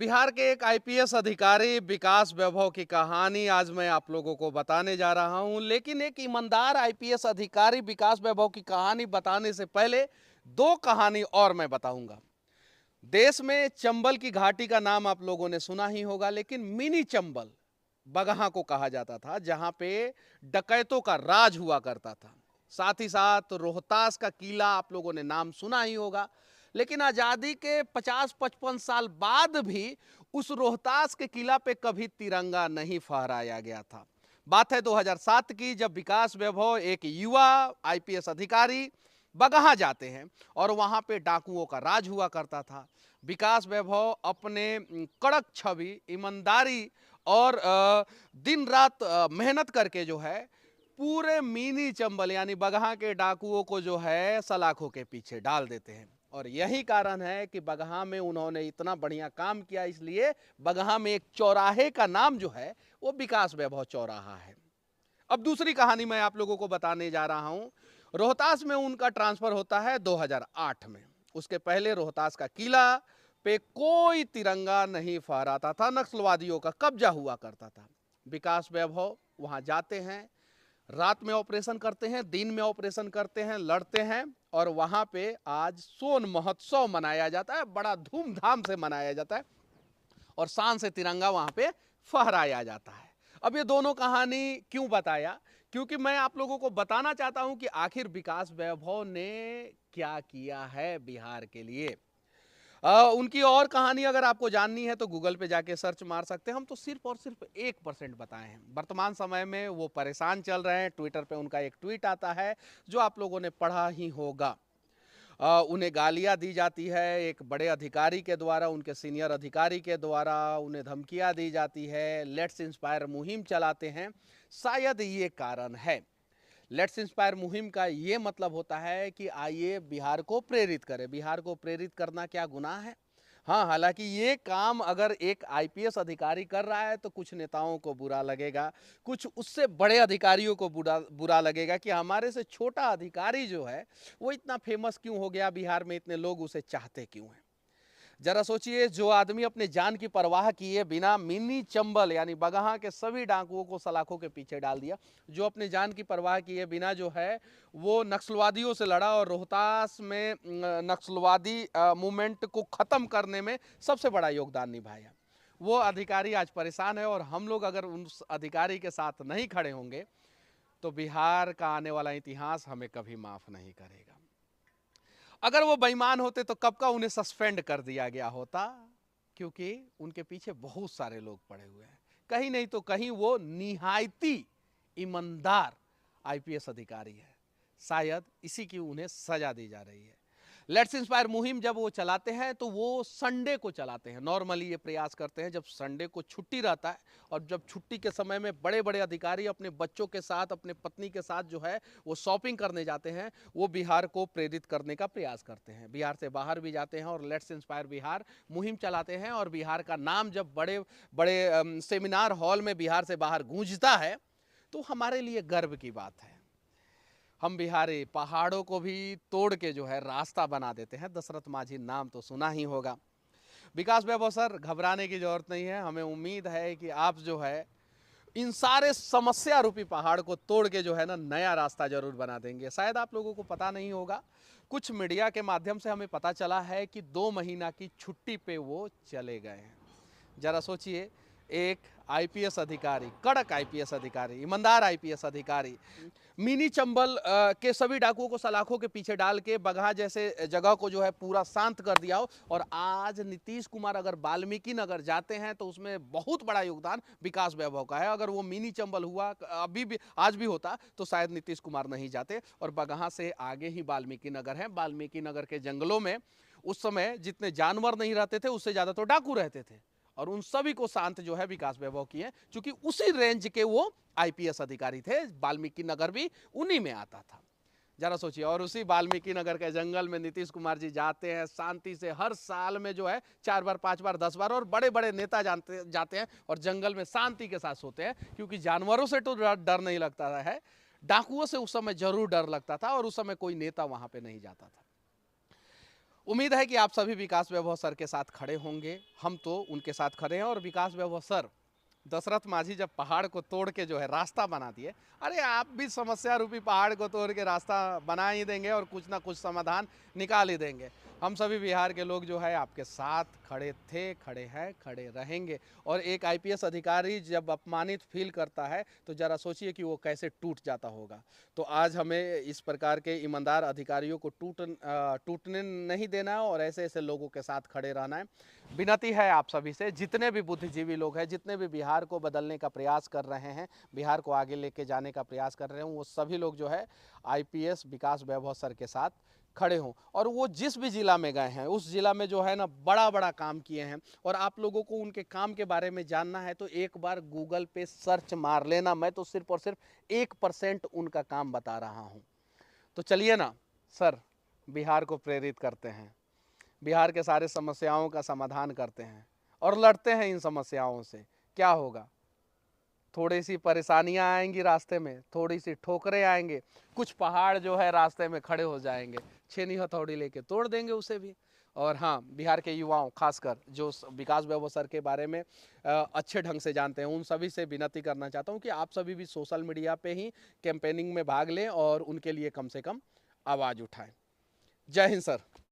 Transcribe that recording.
बिहार के एक आईपीएस अधिकारी विकास वैभव की कहानी आज मैं आप लोगों को बताने जा रहा हूं। लेकिन एक ईमानदार आईपीएस अधिकारी विकास वैभव की कहानी बताने से पहले दो कहानी और मैं बताऊंगा। देश में चंबल की घाटी का नाम आप लोगों ने सुना ही होगा, लेकिन मिनी चंबल बगहा को कहा जाता था, जहां पे डकैतों का राज हुआ करता था। साथ ही साथ रोहतास का किला आप लोगों ने नाम सुना ही होगा, लेकिन आजादी के 50-55 साल बाद भी उस रोहतास के किला पे कभी तिरंगा नहीं फहराया गया था। बात है 2007 की, जब विकास वैभव एक युवा आईपीएस अधिकारी बगहा जाते हैं और वहां पे डाकुओं का राज हुआ करता था। विकास वैभव अपने कड़क छवि, ईमानदारी और दिन रात मेहनत करके जो है पूरे मिनी चंबल यानी बगहा के डाकुओं को जो है सलाखों के पीछे डाल देते हैं। और यही कारण है कि बगहा में उन्होंने इतना बढ़िया काम किया, इसलिए बगहा में एक चौराहे का नाम जो है वो विकास वैभव चौराहा है। अब दूसरी कहानी मैं आप लोगों को बताने जा रहा हूं। रोहतास में उनका ट्रांसफर होता है 2008 में। उसके पहले रोहतास का किला पे कोई तिरंगा नहीं फहराता था, नक्सलवादियों का कब्जा हुआ करता था। विकास वैभव वहां जाते हैं, रात में ऑपरेशन करते हैं, दिन में ऑपरेशन करते हैं, लड़ते हैं और वहां पे आज सोन महोत्सव मनाया जाता है, बड़ा धूमधाम से मनाया जाता है और शान से तिरंगा वहां पे फहराया जाता है। अब ये दोनों कहानी क्यों बताया? क्योंकि मैं आप लोगों को बताना चाहता हूं कि आखिर विकास वैभव ने क्या किया है बिहार के लिए। उनकी और कहानी अगर आपको जाननी है तो गूगल पे जाके सर्च मार सकते हैं। हम तो सिर्फ और सिर्फ 1% बताए हैं। वर्तमान समय में वो परेशान चल रहे हैं। ट्विटर पे उनका एक ट्वीट आता है जो आप लोगों ने पढ़ा ही होगा। उन्हें गालियां दी जाती है एक बड़े अधिकारी के द्वारा, उनके सीनियर अधिकारी के द्वारा उन्हें धमकियां दी जाती है। लेट्स इंस्पायर मुहिम चलाते हैं, शायद ये कारण है। लेट्स इंस्पायर मुहिम का ये मतलब होता है कि आइए बिहार को प्रेरित करें। बिहार को प्रेरित करना क्या गुनाह है? हाँ, हालांकि ये काम अगर एक आईपीएस अधिकारी कर रहा है तो कुछ नेताओं को बुरा लगेगा, कुछ उससे बड़े अधिकारियों को बुरा लगेगा कि हमारे से छोटा अधिकारी जो है वो इतना फेमस क्यों हो गया, बिहार में इतने लोग उसे चाहते क्यों हैं। जरा सोचिए, जो आदमी अपने जान की परवाह किए बिना मिनी चंबल यानी बगहा के सभी डाकुओं को सलाखों के पीछे डाल दिया, जो अपने जान की परवाह किए बिना जो है वो नक्सलवादियों से लड़ा और रोहतास में नक्सलवादी मूवमेंट को खत्म करने में सबसे बड़ा योगदान निभाया, वो अधिकारी आज परेशान है। और हम लोग अगर उस अधिकारी के साथ नहीं खड़े होंगे तो बिहार का आने वाला इतिहास हमें कभी माफ नहीं करेगा। अगर वो बेईमान होते तो कब का उन्हें सस्पेंड कर दिया गया होता, क्योंकि उनके पीछे बहुत सारे लोग पड़े हुए हैं। कहीं नहीं तो कहीं वो निहायती ईमानदार आईपीएस अधिकारी है, शायद इसी की उन्हें सजा दी जा रही है। लेट्स इंस्पायर मुहिम जब वो चलाते हैं तो वो संडे को चलाते हैं। नॉर्मली ये प्रयास करते हैं जब संडे को छुट्टी रहता है, और जब छुट्टी के समय में बड़े बड़े अधिकारी अपने बच्चों के साथ, अपने पत्नी के साथ जो है वो शॉपिंग करने जाते हैं, वो बिहार को प्रेरित करने का प्रयास करते हैं। बिहार से बाहर भी जाते हैं और लेट्स इंस्पायर बिहार मुहिम चलाते हैं। और बिहार का नाम जब बड़े बड़े सेमिनार हॉल में बिहार से बाहर गूंजता है तो हमारे लिए गर्व की बात है। हम बिहारी पहाड़ों को भी तोड़ के जो है रास्ता बना देते हैं। दशरथ माझी नाम तो सुना ही होगा। विकास वैभव सर, घबराने की जरूरत नहीं है। हमें उम्मीद है कि आप जो है इन सारे समस्या रूपी पहाड़ को तोड़ के जो है ना नया रास्ता जरूर बना देंगे। शायद आप लोगों को पता नहीं होगा, कुछ मीडिया के माध्यम से हमें पता चला है कि 2 महीना की छुट्टी पे वो चले गए हैं। जरा सोचिए, एक आईपीएस अधिकारी, कड़क आईपीएस अधिकारी, ईमानदार आईपीएस अधिकारी मिनी चंबल के सभी डाकुओं को सलाखों के पीछे डाल के बगहा जैसे जगह को जो है पूरा शांत कर दिया हो, और आज नीतीश कुमार अगर वाल्मीकि नगर जाते हैं तो उसमें बहुत बड़ा योगदान विकास वैभव का है। अगर वो मिनी चंबल हुआ अभी भी, आज भी होता, तो शायद नीतीश कुमार नहीं जाते। और बगहा से आगे ही वाल्मीकि नगर है। वाल्मीकि नगर के जंगलों में उस समय जितने जानवर नहीं रहते थे उससे ज्यादा तो डाकू रहते थे, और उन सभी को शांत जो है विकास वैभव किए, क्योंकि उसी रेंज के वो आईपीएस अधिकारी थे। वाल्मीकि नगर भी उन्हीं में आता था। जरा सोचिए, और उसी वाल्मीकि नगर के जंगल में नीतीश कुमार जी जाते हैं शांति से, हर साल में जो है 4 बार 5 बार 10 बार, और बड़े बड़े नेता जाते हैं और जंगल में शांति के साथ सोते हैं, क्योंकि जानवरों से तो डर नहीं लगता है, डाकुओं से उस समय जरूर डर लगता था, और उस समय कोई नेता वहां पे नहीं जाता था। उम्मीद है कि आप सभी विकास वैभव सर के साथ खड़े होंगे। हम तो उनके साथ खड़े हैं। और विकास वैभव सर, दशरथ मांझी जब पहाड़ को तोड़ के जो है रास्ता बना दिए, अरे आप भी समस्या रूपी पहाड़ को तोड़ के रास्ता बना ही देंगे और कुछ ना कुछ समाधान निकाल ही देंगे। हम सभी बिहार के लोग जो है आपके साथ खड़े थे, खड़े हैं, खड़े रहेंगे। और एक आईपीएस अधिकारी जब अपमानित फील करता है तो ज़रा सोचिए कि वो कैसे टूट जाता होगा। तो आज हमें इस प्रकार के ईमानदार अधिकारियों को टूटने नहीं देना है और ऐसे ऐसे लोगों के साथ खड़े रहना है। विनती है आप सभी से, जितने भी बुद्धिजीवी लोग हैं, जितने भी बिहार को बदलने का प्रयास कर रहे हैं, बिहार को आगे लेके जाने का प्रयास कर रहे हैं, वो सभी लोग जो है आईपीएस विकास वैभव सर के साथ खड़े हों। और वो जिस भी जिला में गए हैं उस जिला में जो है ना बड़ा बड़ा काम किए हैं। और आप लोगों को उनके काम के बारे में जानना है तो एक बार गूगल पे सर्च मार लेना। मैं तो सिर्फ और सिर्फ 1% उनका काम बता रहा हूँ। तो चलिए ना सर, बिहार को प्रेरित करते हैं, बिहार के सारे समस्याओं का समाधान करते हैं और लड़ते हैं इन समस्याओं से। क्या होगा, थोड़ी सी परेशानियां आएंगी रास्ते में, थोड़ी सी ठोकरें आएंगे, कुछ पहाड़ जो है रास्ते में खड़े हो जाएंगे, छेनी हथौड़ी लेके तोड़ देंगे उसे भी। और हाँ, बिहार के युवाओं खासकर जो विकास वैभव सर के बारे में अच्छे ढंग से जानते हैं, उन सभी से विनती करना चाहता हूँ कि आप सभी भी सोशल मीडिया पे ही कैंपेनिंग में भाग लें और उनके लिए कम से कम आवाज़ उठाएं। जय हिंद सर।